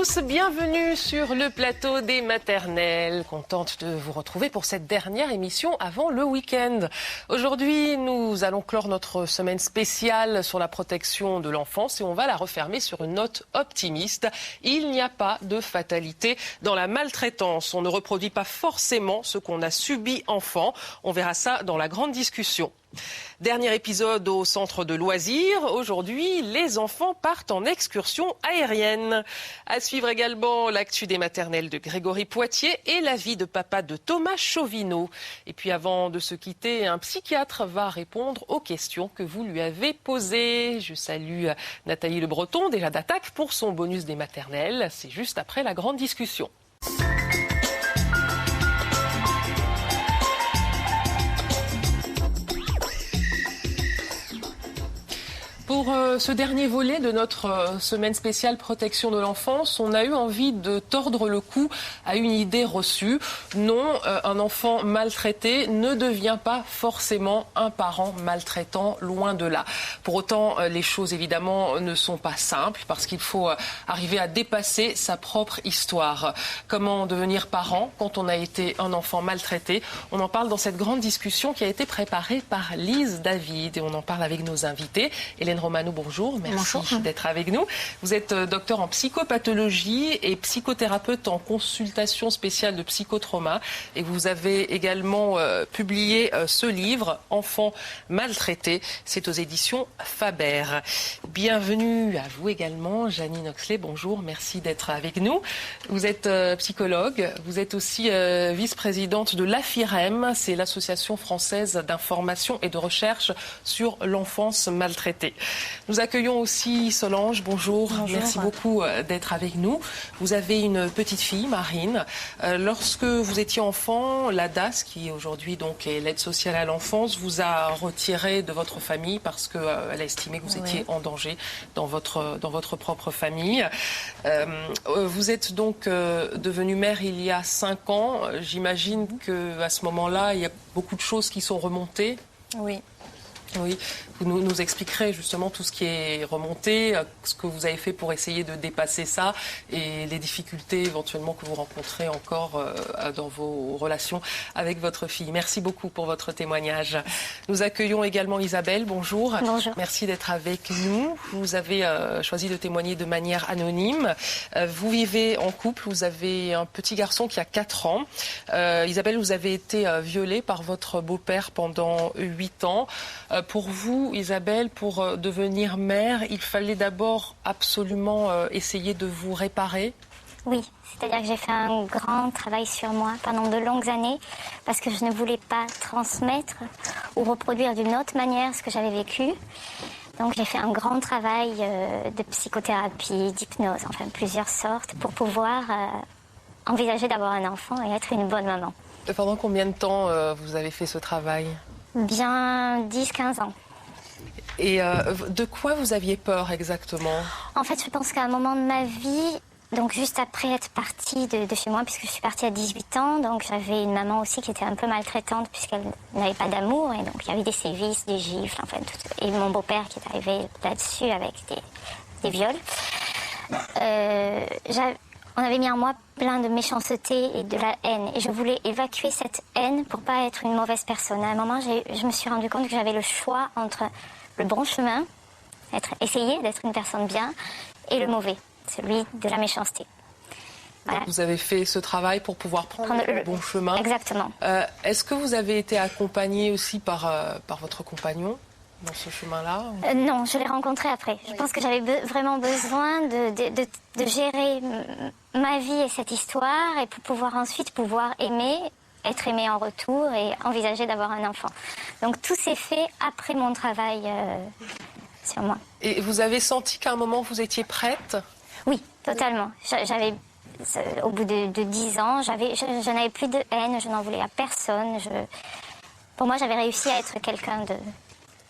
tous, bienvenue sur le plateau des maternelles. Contente de vous retrouver pour cette dernière émission avant le week-end. Aujourd'hui, nous allons clore notre semaine spéciale sur la protection de l'enfance et on va la refermer sur une note optimiste. Il n'y a pas de fatalité dans la maltraitance. On ne reproduit pas forcément ce qu'on a subi enfant. On verra ça dans la grande discussion. Dernier épisode au centre de loisirs. Aujourd'hui, les enfants partent en excursion aérienne. À suivre également l'actu des maternelles de Grégory Poitier et la vie de papa de Thomas Chauvineau. Et puis avant de se quitter, un psychiatre va répondre aux questions que vous lui avez posées. Je salue Nathalie Le Breton, déjà d'attaque pour son bonus des maternelles. C'est juste après la grande discussion. Pour ce dernier volet de notre semaine spéciale protection de l'enfance, on a eu envie de tordre le cou à une idée reçue. Non, un enfant maltraité ne devient pas forcément un parent maltraitant, loin de là. Pour autant, les choses évidemment ne sont pas simples parce qu'il faut arriver à dépasser sa propre histoire. Comment devenir parent quand on a été un enfant maltraité? On en parle dans cette grande discussion qui a été préparée par Lise David et on en parle avec nos invités. Hélène Romano, bonjour, merci d'être avec nous. Vous êtes docteur en psychopathologie et psychothérapeute en consultation spéciale de psychotrauma et vous avez également publié ce livre, Enfants maltraités, c'est aux éditions Faber. Bienvenue à vous également, Janine Oxley, bonjour, merci d'être avec nous. Vous êtes psychologue, vous êtes aussi vice-présidente de l'AFIREM, c'est l'Association française d'information et de recherche sur l'enfance maltraitée. Nous accueillons aussi Solange, bonjour. Merci beaucoup d'être avec nous. Vous avez une petite fille, Marine. Lorsque vous étiez enfant, la DAS, qui aujourd'hui donc est l'aide sociale à l'enfance, vous a retiré de votre famille parce qu'elle a estimé que vous étiez en danger dans votre propre famille. Vous êtes donc devenue mère il y a 5 ans. J'imagine qu'à ce moment-là, il y a beaucoup de choses qui sont remontées. Oui. Oui, vous nous expliquerez justement tout ce qui est remonté, ce que vous avez fait pour essayer de dépasser ça et les difficultés éventuellement que vous rencontrez encore dans vos relations avec votre fille. Merci beaucoup pour votre témoignage. Nous accueillons également Isabelle, bonjour. Bonjour. Merci d'être avec nous. Vous avez choisi de témoigner de manière anonyme. Vous vivez en couple, vous avez un petit garçon qui a 4 ans. Isabelle, vous avez été violée par votre beau-père pendant 8 ans. Pour vous, Isabelle, pour devenir mère, il fallait d'abord absolument essayer de vous réparer? Oui, c'est-à-dire que j'ai fait un grand travail sur moi pendant de longues années parce que je ne voulais pas transmettre ou reproduire d'une autre manière ce que j'avais vécu. Donc j'ai fait un grand travail de psychothérapie, d'hypnose, enfin plusieurs sortes pour pouvoir envisager d'avoir un enfant et être une bonne maman. Et pendant combien de temps vous avez fait ce travail? Bien 10-15 ans. Et de quoi vous aviez peur exactement? En fait, je pense qu'à un moment de ma vie, donc juste après être partie de chez moi, puisque je suis partie à 18 ans, donc j'avais une maman aussi qui était un peu maltraitante puisqu'elle n'avait pas d'amour, et donc il y avait des sévices, des gifles, enfin tout. Et mon beau-père qui est arrivé là-dessus avec des viols. On avait mis en moi plein de méchanceté et de la haine. Et je voulais évacuer cette haine pour pas être une mauvaise personne. À un moment, je me suis rendu compte que j'avais le choix entre le bon chemin, essayer d'être une personne bien, et le mauvais, celui de la méchanceté. Voilà. Vous avez fait ce travail pour pouvoir prendre le bon chemin. Exactement. Est-ce que vous avez été accompagnée aussi par votre compagnon dans ce chemin-là? Non, je l'ai rencontré après. Je pense que j'avais vraiment besoin de gérer ma vie et cette histoire et pour pouvoir ensuite aimer, être aimée en retour et envisager d'avoir un enfant. Donc tout s'est fait après mon travail sur moi. Et vous avez senti qu'à un moment vous étiez prête? Oui, totalement. Au bout de 10 ans, je n'avais plus de haine, je n'en voulais à personne. Pour moi, j'avais réussi à être quelqu'un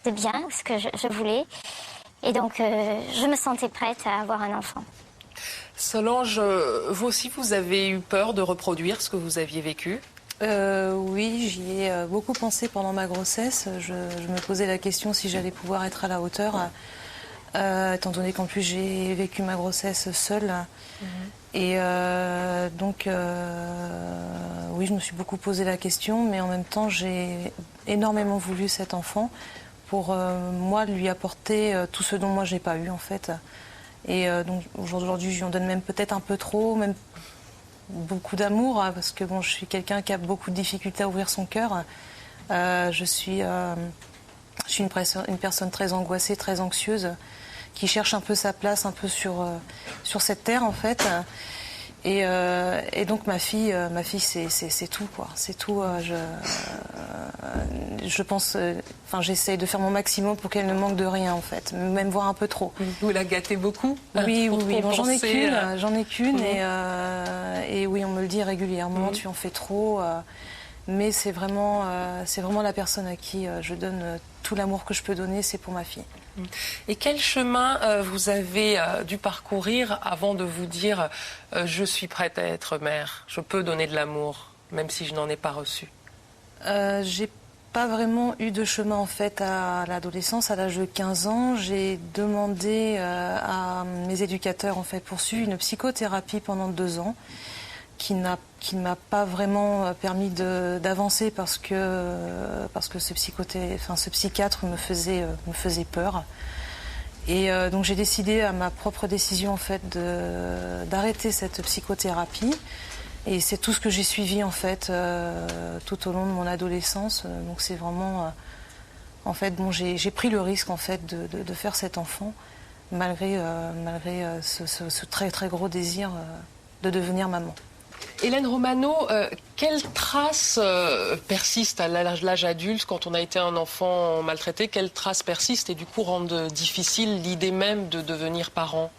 de bien, ce que je voulais. Et donc, je me sentais prête à avoir un enfant. Solange, vous aussi, vous avez eu peur de reproduire ce que vous aviez vécu? Oui, j'y ai beaucoup pensé pendant ma grossesse. Je me posais la question si j'allais pouvoir être à la hauteur étant donné qu'en plus j'ai vécu ma grossesse seule. Et donc, oui, je me suis beaucoup posé la question, mais en même temps, j'ai énormément voulu cet enfant pour, moi, lui apporter tout ce dont moi, j'ai pas eu, en fait. Et donc, aujourd'hui, je lui en donne même peut-être un peu trop, même beaucoup d'amour, hein, parce que bon, je suis quelqu'un qui a beaucoup de difficultés à ouvrir son cœur. Je suis une personne très angoissée, très anxieuse, qui cherche un peu sa place un peu sur cette terre en fait. Et donc ma fille c'est tout quoi. C'est tout. Je pense, j'essaie de faire mon maximum pour qu'elle ne manque de rien en fait, même voir un peu trop. Vous la gâtez beaucoup? Oui. Bon, j'en ai qu'une et oui, on me le dit régulièrement. Tu en fais trop. Mais c'est vraiment la personne à qui je donne tout l'amour que je peux donner, c'est pour ma fille. Et quel chemin vous avez dû parcourir avant de vous dire je suis prête à être mère, je peux donner de l'amour, même si je n'en ai pas reçu? J'ai pas vraiment eu de chemin en fait à l'adolescence. À l'âge de 15 ans, j'ai demandé à mes éducateurs en fait poursuivre une psychothérapie pendant 2 ans. Qui ne m'a pas vraiment permis d'avancer parce que ce psychiatre me faisait peur. Et donc j'ai décidé à ma propre décision en fait d'arrêter cette psychothérapie. Et c'est tout ce que j'ai suivi en fait tout au long de mon adolescence. Donc c'est vraiment en fait bon, j'ai pris le risque en fait de faire cet enfant malgré ce très très gros désir de devenir maman. Hélène Romano, quelles traces persistent à l'âge adulte quand on a été un enfant maltraité? Quelles traces persistent et du coup rendent difficile l'idée même de devenir parent?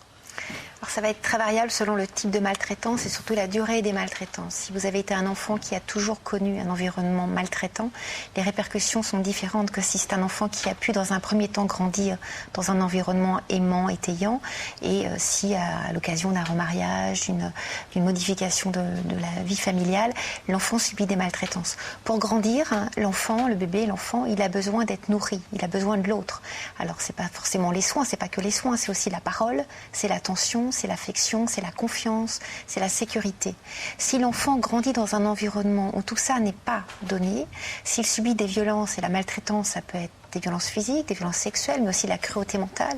Alors ça va être très variable selon le type de maltraitance et surtout la durée des maltraitances. Si vous avez été un enfant qui a toujours connu un environnement maltraitant, les répercussions sont différentes que si c'est un enfant qui a pu dans un premier temps grandir dans un environnement aimant, étayant, et si à l'occasion d'un remariage, d'une modification de la vie familiale, l'enfant subit des maltraitances. Pour grandir, l'enfant, le bébé, l'enfant, il a besoin d'être nourri, il a besoin de l'autre. Alors c'est pas forcément les soins, c'est pas que les soins, c'est aussi la parole, c'est l'attention, c'est l'affection, c'est la confiance, c'est la sécurité. Si l'enfant grandit dans un environnement où tout ça n'est pas donné, s'il subit des violences, et la maltraitance, ça peut être des violences physiques, des violences sexuelles, mais aussi la cruauté mentale,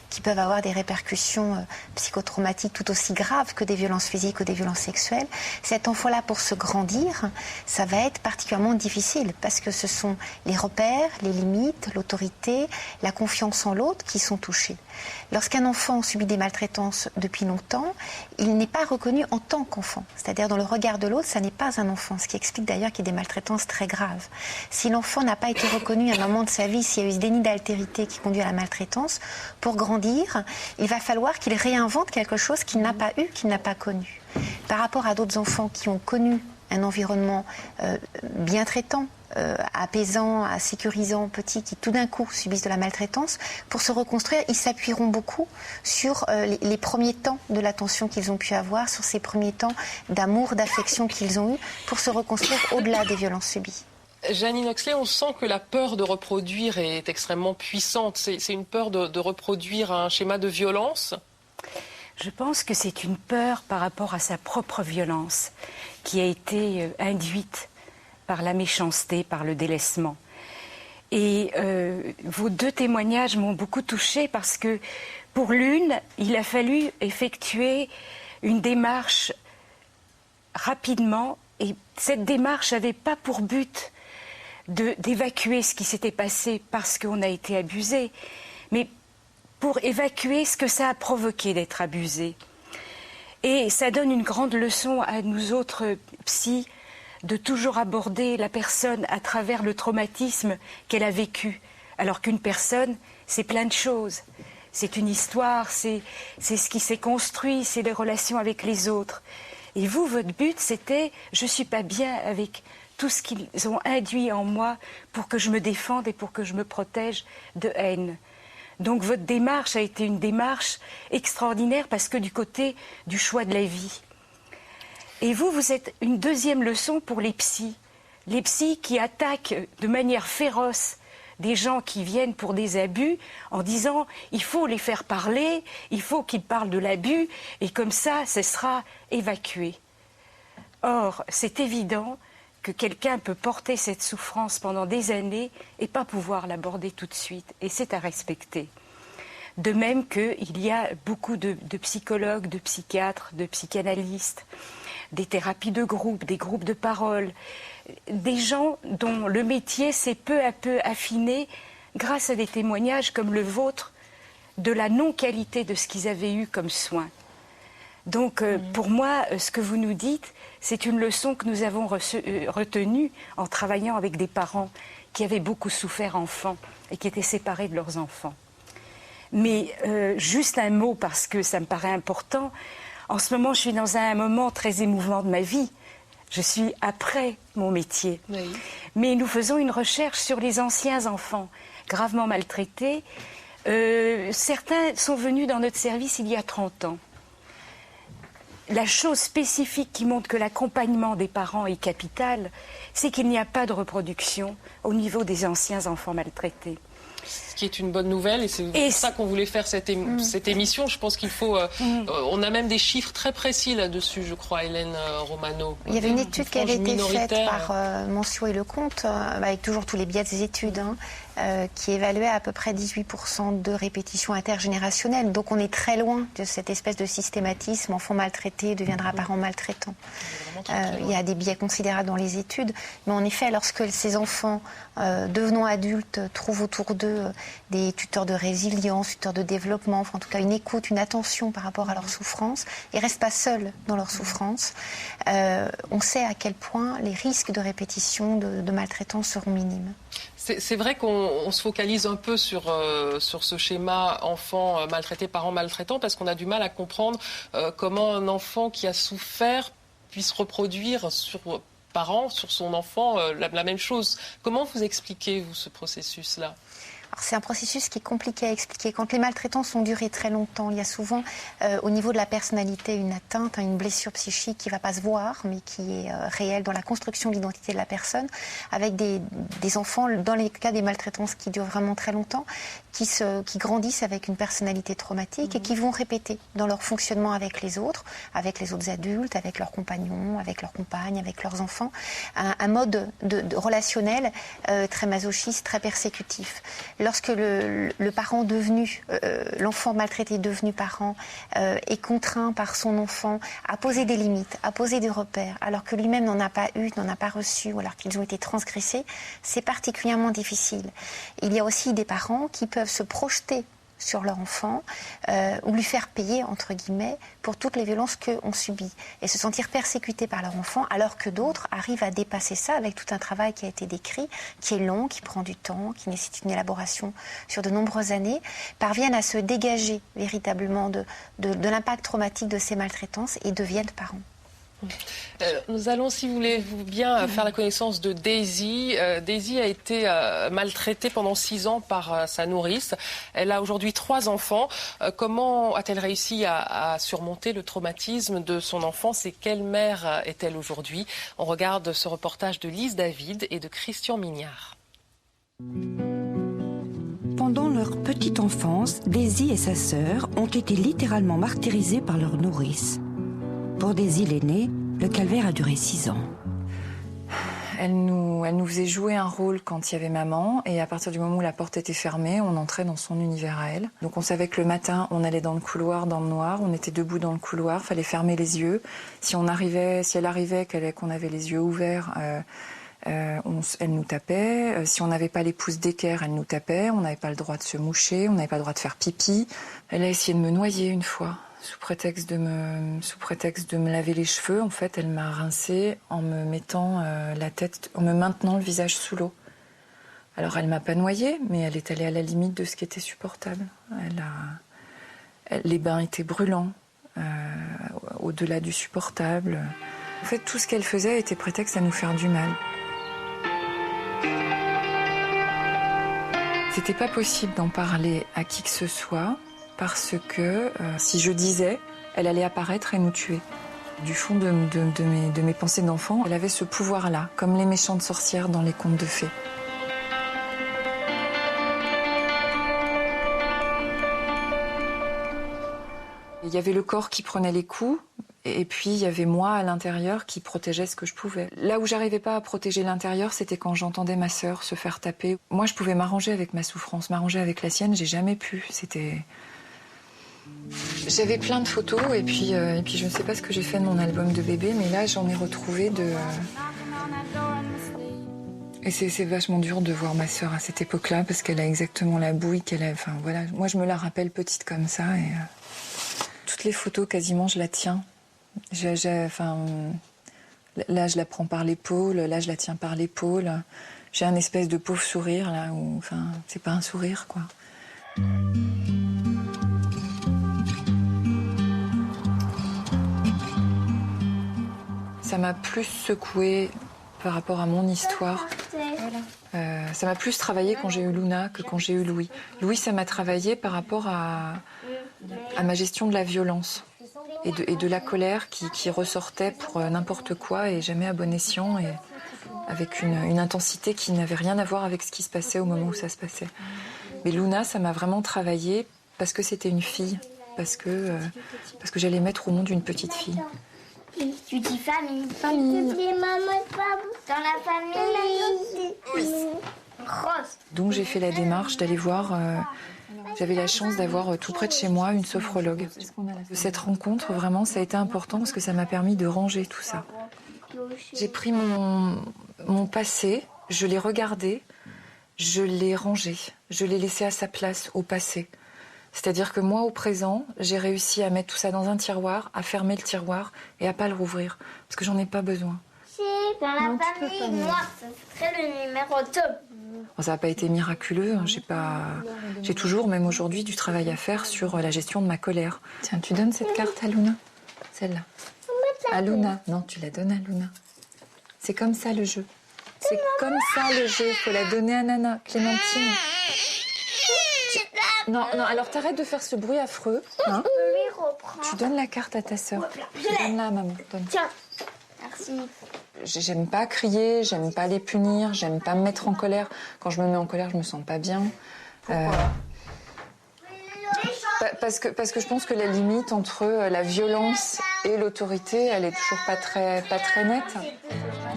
qui peuvent avoir des répercussions psychotraumatiques tout aussi graves que des violences physiques ou des violences sexuelles. Cet enfant-là, pour se grandir, ça va être particulièrement difficile parce que ce sont les repères, les limites, l'autorité, la confiance en l'autre qui sont touchés. Lorsqu'un enfant subit des maltraitances depuis longtemps, il n'est pas reconnu en tant qu'enfant. C'est-à-dire dans le regard de l'autre, ça n'est pas un enfant, ce qui explique d'ailleurs qu'il y a des maltraitances très graves. Si l'enfant n'a pas été reconnu à un moment de sa vie, s'il y a eu ce déni d'altérité qui conduit à la maltraitance, pour grandir, il va falloir qu'il réinvente quelque chose qu'il n'a pas eu, qu'il n'a pas connu. Par rapport à d'autres enfants qui ont connu un environnement bien traitant, apaisant, sécurisant, petit, qui tout d'un coup subissent de la maltraitance, pour se reconstruire, ils s'appuieront beaucoup sur les premiers temps de l'attention qu'ils ont pu avoir, sur ces premiers temps d'amour, d'affection qu'ils ont eu, pour se reconstruire au-delà des violences subies. Janine Oxley, on sent que la peur de reproduire est extrêmement puissante. C'est une peur de reproduire un schéma de violence? Je pense que c'est une peur par rapport à sa propre violence qui a été induite par la méchanceté, par le délaissement. Et vos deux témoignages m'ont beaucoup touchée parce que pour l'une, il a fallu effectuer une démarche rapidement et cette démarche n'avait pas pour but d'évacuer ce qui s'était passé parce qu'on a été abusé, mais pour évacuer ce que ça a provoqué d'être abusé. Et ça donne une grande leçon à nous autres psys de toujours aborder la personne à travers le traumatisme qu'elle a vécu. Alors qu'une personne, c'est plein de choses. C'est une histoire, c'est ce qui s'est construit, c'est les relations avec les autres. Et vous, votre but, c'était « je ne suis pas bien avec tout ce qu'ils ont induit en moi pour que je me défende et pour que je me protège de haine ». Donc votre démarche a été une démarche extraordinaire parce que du côté du choix de la vie. Et vous êtes une deuxième leçon pour les psys qui attaquent de manière féroce des gens qui viennent pour des abus en disant il faut les faire parler, il faut qu'ils parlent de l'abus et comme ça, ce sera évacué. Or, c'est évident que quelqu'un peut porter cette souffrance pendant des années et pas pouvoir l'aborder tout de suite. Et c'est à respecter. De même qu'il y a beaucoup de psychologues, de psychiatres, de psychanalystes, des thérapies de groupe, des groupes de parole, des gens dont le métier s'est peu à peu affiné grâce à des témoignages comme le vôtre de la non-qualité de ce qu'ils avaient eu comme soins. Donc, pour moi, ce que vous nous dites, c'est une leçon que nous avons retenue en travaillant avec des parents qui avaient beaucoup souffert enfants et qui étaient séparés de leurs enfants. Mais juste un mot, parce que ça me paraît important. En ce moment, je suis dans un moment très émouvant de ma vie. Je suis après mon métier. Oui. Mais nous faisons une recherche sur les anciens enfants gravement maltraités. Certains sont venus dans notre service il y a 30 ans. La chose spécifique qui montre que l'accompagnement des parents est capital, c'est qu'il n'y a pas de reproduction au niveau des anciens enfants maltraités. Ce qui est une bonne nouvelle, et c'est pour ça qu'on voulait faire cette émission. Je pense qu'il faut... on a même des chiffres très précis là-dessus, je crois, Hélène Romano. Il y avait une étude qui avait été faite par Mancio et Lecomte, avec toujours tous les biais des études, qui évaluait à peu près 18% de répétition intergénérationnelle. Donc on est très loin de cette espèce de systématisme, enfant maltraité deviendra parent maltraitant. Il y a des biais considérables dans les études, mais en effet, lorsque ces enfants, devenant adultes, trouvent autour d'eux des tuteurs de résilience, tuteurs de développement, enfin, en tout cas une écoute, une attention par rapport à leur souffrance, ils ne restent pas seuls dans leur souffrance. On sait à quel point les risques de répétition de maltraitance seront minimes. C'est vrai qu'on se focalise un peu sur ce schéma enfant maltraité, parent maltraitant, parce qu'on a du mal à comprendre comment un enfant qui a souffert puisse reproduire sur son enfant la même chose. Comment vous expliquez, vous, ce processus-là ? C'est un processus qui est compliqué à expliquer. Quand les maltraitances ont duré très longtemps, il y a souvent au niveau de la personnalité une atteinte, une blessure psychique qui ne va pas se voir, mais qui est réelle dans la construction de l'identité de la personne, avec des enfants, dans les cas des maltraitances qui durent vraiment très longtemps, qui grandissent avec une personnalité traumatique et qui vont répéter dans leur fonctionnement avec les autres adultes, avec leurs compagnons, avec leurs compagnes, avec leurs enfants, un mode de relationnel très masochiste, très persécutif. Lorsque le parent devenu, l'enfant maltraité devenu parent, est contraint par son enfant à poser des limites, à poser des repères, alors que lui-même n'en a pas eu, n'en a pas reçu, ou alors qu'ils ont été transgressés, c'est particulièrement difficile. Il y a aussi des parents qui peuvent se projeter sur leur enfant ou lui faire payer, entre guillemets, pour toutes les violences qu'ont subies et se sentir persécutés par leur enfant, alors que d'autres arrivent à dépasser ça avec tout un travail qui a été décrit, qui est long, qui prend du temps, qui nécessite une élaboration sur de nombreuses années, parviennent à se dégager véritablement de l'impact traumatique de ces maltraitances et deviennent parents. Nous allons, si vous voulez bien, faire la connaissance de Daisy. Daisy a été maltraitée pendant 6 ans par sa nourrice. Elle a aujourd'hui 3 enfants. Comment a-t-elle réussi à surmonter le traumatisme de son enfance et quelle mère est-elle aujourd'hui? On regarde ce reportage de Lise David et de Christian Mignard. Pendant leur petite enfance, Daisy et sa sœur ont été littéralement martyrisées par leur nourrice. Pour Daisy l'aînée, le calvaire a duré 6 ans. Elle nous faisait jouer un rôle quand il y avait maman, et à partir du moment où la porte était fermée, on entrait dans son univers à elle. Donc on savait que le matin, on allait dans le couloir, dans le noir, on était debout dans le couloir, il fallait fermer les yeux. Si elle arrivait qu'on avait les yeux ouverts, elle nous tapait. Si on n'avait pas les pouces d'équerre, elle nous tapait. On n'avait pas le droit de se moucher, on n'avait pas le droit de faire pipi. Elle a essayé de me noyer une fois. Sous prétexte de me laver les cheveux, en fait, elle m'a rincée en me mettant en me maintenant le visage sous l'eau. Alors, elle m'a pas noyée, mais elle est allée à la limite de ce qui était supportable. Les bains étaient brûlants, au-delà du supportable. En fait, tout ce qu'elle faisait était prétexte à nous faire du mal. C'était pas possible d'en parler à qui que ce soit. Parce que si je disais, elle allait apparaître et nous tuer. Du fond de mes pensées d'enfant, elle avait ce pouvoir-là, comme les méchantes sorcières dans les contes de fées. y avait le corps qui prenait les coups, et puis il y avait moi à l'intérieur qui protégeait ce que je pouvais. Là où j'arrivais pas à protéger l'intérieur, c'était quand j'entendais ma sœur se faire taper. Moi, je pouvais m'arranger avec ma souffrance, m'arranger avec la sienne, j'ai jamais pu. J'avais plein de photos, et puis je ne sais pas ce que j'ai fait de mon album de bébé, mais là, j'en ai retrouvé Et c'est vachement dur de voir ma sœur à cette époque-là, parce qu'elle a exactement la bouille qu'elle a. Enfin, voilà. Moi, je me la rappelle petite comme ça, et toutes les photos, quasiment, je la tiens. Là, je la prends par l'épaule, là, je la tiens par l'épaule. J'ai un espèce de pauvre sourire, là, où, enfin, c'est pas un sourire, quoi. Ça m'a plus secouée par rapport à mon histoire. Ça m'a plus travaillé quand j'ai eu Luna que quand j'ai eu Louis. Louis, ça m'a travaillé par rapport à ma gestion de la violence et de la colère qui ressortait pour n'importe quoi et jamais à bon escient, et avec une intensité qui n'avait rien à voir avec ce qui se passait au moment où ça se passait. Mais Luna, ça m'a vraiment travaillé parce que c'était une fille, parce que j'allais mettre au monde une petite fille. Tu dis famille. Famille. Tu dis maman et papa. Dans la famille. Oui. Rose. Donc j'ai fait la démarche d'aller voir. J'avais la chance d'avoir tout près de chez moi une sophrologue. Cette rencontre, vraiment, ça a été important parce que ça m'a permis de ranger tout ça. J'ai pris mon passé, je l'ai regardé, je l'ai rangé, je l'ai laissé à sa place au passé. C'est-à-dire que moi, au présent, j'ai réussi à mettre tout ça dans un tiroir, à fermer le tiroir et à pas le rouvrir. Parce que j'en ai pas besoin. C'est dans la famille, moi, ce serait le numéro 2. Bon, ça n'a pas été miraculeux. Hein. J'ai toujours, même aujourd'hui, du travail à faire sur la gestion de ma colère. Tiens, tu donnes cette carte à Luna. Celle-là. À Luna. Non, tu la donnes à Luna. C'est comme ça le jeu. C'est comme ça le jeu. Il faut la donner à Nana. Clémentine. Non, alors t'arrêtes de faire ce bruit affreux. Hein. Tu donnes la carte à ta sœur. Donne-la à maman. Donne. Tiens, merci. J'aime pas crier, j'aime pas les punir, j'aime pas me mettre en colère. Quand je me mets en colère, je me sens pas bien. Parce que je pense que la limite entre la violence et l'autorité, elle est toujours pas très nette.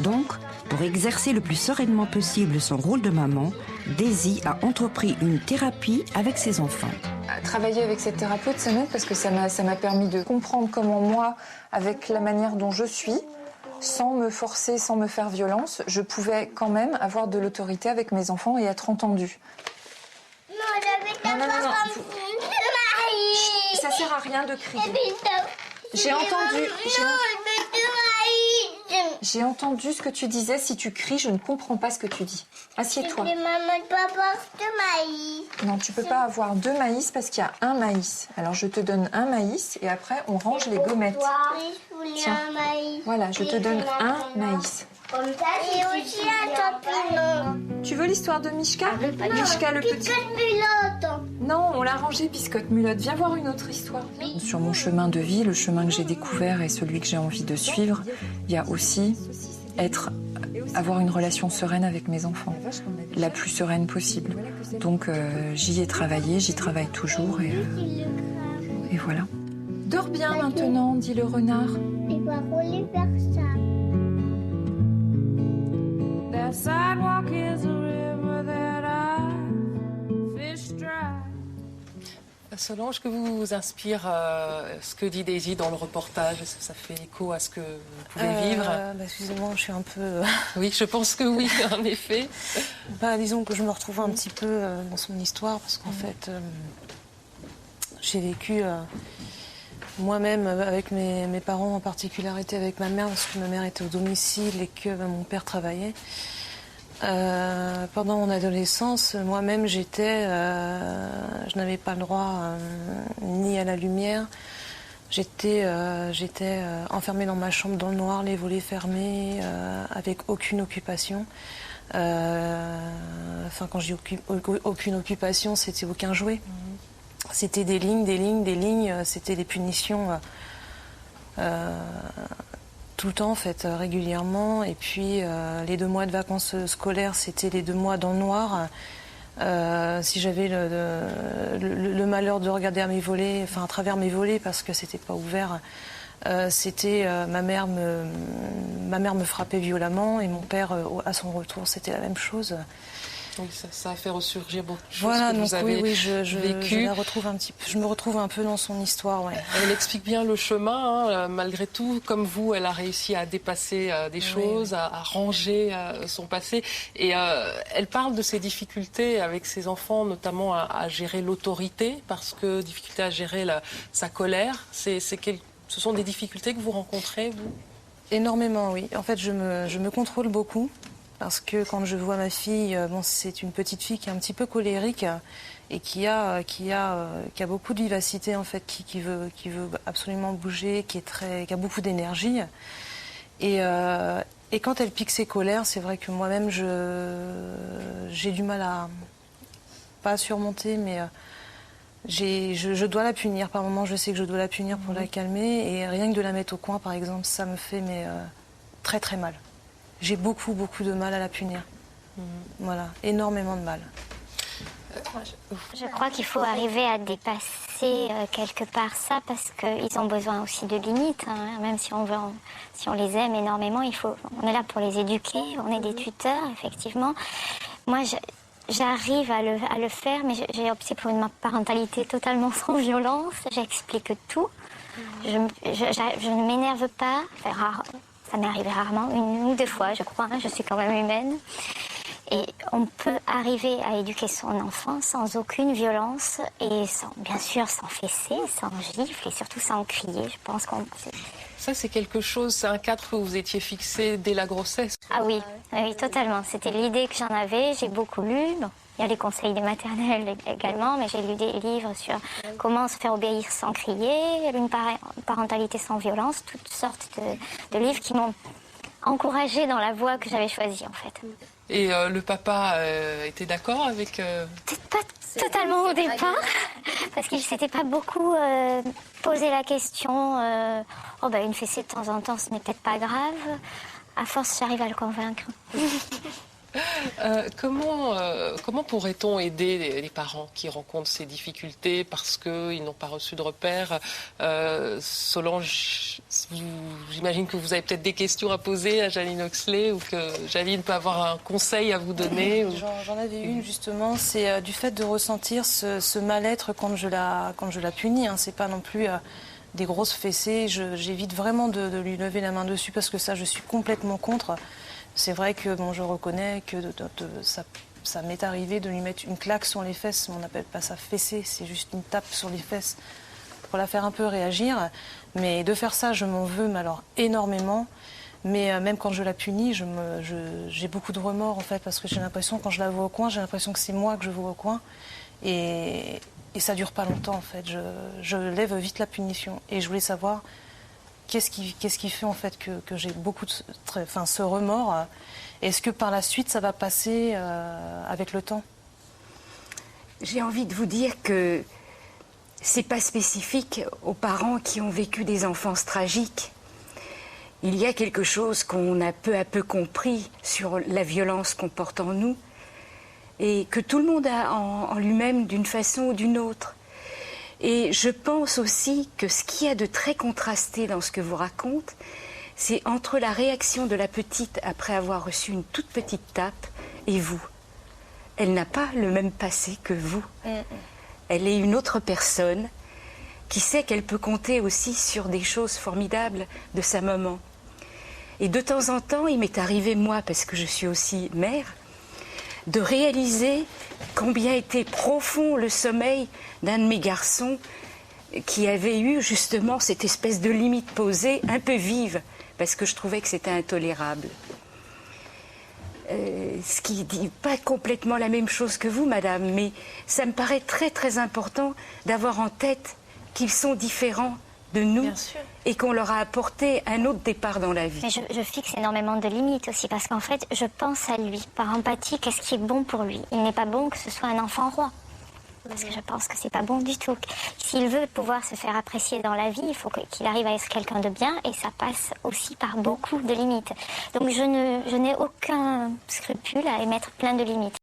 Donc, pour exercer le plus sereinement possible son rôle de maman, Daisy a entrepris une thérapie avec ses enfants. Travailler avec cette thérapeute, ça m'aide parce que ça m'a permis de comprendre comment moi, avec la manière dont je suis, sans me forcer, sans me faire violence, je pouvais quand même avoir de l'autorité avec mes enfants et être entendue. Non. Ça sert à rien de crier. J'ai entendu ce que tu disais. Si tu cries, je ne comprends pas ce que tu dis. Assieds-toi. Non, tu peux pas avoir 2 maïs parce qu'il y a un maïs. Alors je te donne un maïs et après on range les gommettes. Tiens. Voilà, je te donne un maïs. Et aussi un champignon. Tu veux l'histoire de Mishka? Mishka le petit. Non, on l'a rangé, Biscotte Mulotte. Viens voir une autre histoire. Sur mon chemin de vie, le chemin que j'ai découvert et celui que j'ai envie de suivre, il y a aussi avoir une relation sereine avec mes enfants, la plus sereine possible. Donc j'y ai travaillé, j'y travaille toujours et voilà. Dors bien maintenant, dit le renard. Il va rouler vers ça. That sidewalk is a river that I fish dry. Solange, que vous inspire ce que dit Daisy dans le reportage? Est-ce que ça fait écho à ce que vous pouvez vivre? Excusez-moi, je suis un peu... Oui, je pense que oui, en effet. Disons que je me retrouve un petit peu dans son histoire, parce qu'en fait, j'ai vécu moi-même avec mes parents, en particularité avec ma mère, parce que ma mère était au domicile et que mon père travaillait. Pendant mon adolescence, moi-même, je n'avais pas le droit ni à la lumière. J'étais enfermée dans ma chambre dans le noir, les volets fermés, avec aucune occupation. Quand je dis aucune occupation, c'était aucun jouet. C'était des lignes, c'était des punitions tout le temps, en fait, régulièrement. Et puis, les 2 mois de vacances scolaires, c'était les 2 mois dans le noir. Si j'avais le malheur de regarder à travers mes volets parce que c'était pas ouvert, ma mère me frappait violemment et mon père, à son retour, c'était la même chose. Oui, ça a fait ressurgir beaucoup de choses voilà, que donc vous avez vécues. Je me retrouve un peu dans son histoire. Ouais. Elle explique bien le chemin, hein, malgré tout. Comme vous, elle a réussi à dépasser des choses, à ranger son passé. Et elle parle de ses difficultés avec ses enfants, notamment à gérer l'autorité, parce que difficulté à gérer sa colère. Ce sont des difficultés que vous rencontrez, vous ? Énormément, oui. En fait, je me contrôle beaucoup. Parce que quand je vois ma fille, c'est une petite fille qui est un petit peu colérique et qui a beaucoup de vivacité en fait, qui veut absolument bouger, qui a beaucoup d'énergie. Et quand elle pique ses colères, c'est vrai que moi-même j'ai du mal pas à surmonter, mais je dois la punir. Par moments, je sais que je dois la punir pour la calmer, et rien que de la mettre au coin, par exemple, ça me fait très très mal. J'ai beaucoup de mal à la punir. Voilà, énormément de mal. Je crois qu'il faut arriver à dépasser quelque part ça, parce qu'ils ont besoin aussi de limites. Hein. Même si on les aime énormément, on est là pour les éduquer, on est des tuteurs, effectivement. Moi, j'arrive à le faire, mais j'ai opté pour une parentalité totalement sans violence. J'explique tout. Je ne m'énerve pas, ça m'est arrivé rarement, 1 ou 2 fois, je crois. Je suis quand même humaine. Et on peut arriver à éduquer son enfant sans aucune violence et bien sûr sans fesser, sans gifle et surtout sans crier. Je pense Ça, c'est quelque chose, c'est un cadre que vous étiez fixé dès la grossesse. Ah oui, totalement. C'était l'idée que j'en avais. J'ai beaucoup lu. Bon, il y a les conseils des maternelles également, mais j'ai lu des livres sur comment se faire obéir sans crier, une parentalité sans violence, toutes sortes de livres qui m'ont encouragée dans la voie que j'avais choisie en fait. Et le papa était d'accord avec... Peut-être pas totalement au départ, parce qu'il ne s'était pas beaucoup posé la question une fessée de temps en temps, ce n'est peut-être pas grave. À force, j'arrive à le convaincre. Comment pourrait-on aider les parents qui rencontrent ces difficultés parce qu'ils n'ont pas reçu de repères? Solange, j'imagine que vous avez peut-être des questions à poser à Jaline Oxley, ou que Jaline peut avoir un conseil à vous donner. J'en avais une justement, c'est du fait de ressentir ce mal-être quand je la punis. Hein. C'est pas non plus des grosses fessées. J'évite vraiment de lui lever la main dessus, parce que ça, je suis complètement contre. C'est vrai que je reconnais que ça m'est arrivé de lui mettre une claque sur les fesses. On n'appelle pas ça fesser, c'est juste une tape sur les fesses pour la faire un peu réagir. Mais de faire ça, je m'en veux, mais alors énormément. Mais même quand je la punis, j'ai beaucoup de remords en fait, parce que j'ai l'impression, quand je la vois au coin, j'ai l'impression que c'est moi que je vois au coin. Et ça dure pas longtemps en fait. Je lève vite la punition. Et je voulais savoir... Qu'est-ce qui fait en fait que j'ai beaucoup ce remords? Est-ce que par la suite ça va passer avec le temps? J'ai envie de vous dire que c'est pas spécifique aux parents qui ont vécu des enfances tragiques. Il y a quelque chose qu'on a peu à peu compris sur la violence qu'on porte en nous et que tout le monde a en lui-même d'une façon ou d'une autre. Et je pense aussi que ce qu'il y a de très contrasté dans ce que vous racontez, c'est entre la réaction de la petite après avoir reçu une toute petite tape et vous. Elle n'a pas le même passé que vous. Elle est une autre personne qui sait qu'elle peut compter aussi sur des choses formidables de sa maman. Et de temps en temps, il m'est arrivé, moi, parce que je suis aussi mère, de réaliser combien était profond le sommeil d'un de mes garçons qui avait eu justement cette espèce de limite posée un peu vive, parce que je trouvais que c'était intolérable. Ce qui ne dit pas complètement la même chose que vous, madame, mais ça me paraît très très important d'avoir en tête qu'ils sont différents de nous et qu'on leur a apporté un autre départ dans la vie. Mais je fixe énormément de limites aussi, parce qu'en fait, je pense à lui. Par empathie, qu'est-ce qui est bon pour lui? Il n'est pas bon que ce soit un enfant roi. Parce que je pense que c'est pas bon du tout. S'il veut pouvoir se faire apprécier dans la vie, il faut qu'il arrive à être quelqu'un de bien, et ça passe aussi par beaucoup de limites. Donc je n'ai aucun scrupule à émettre plein de limites.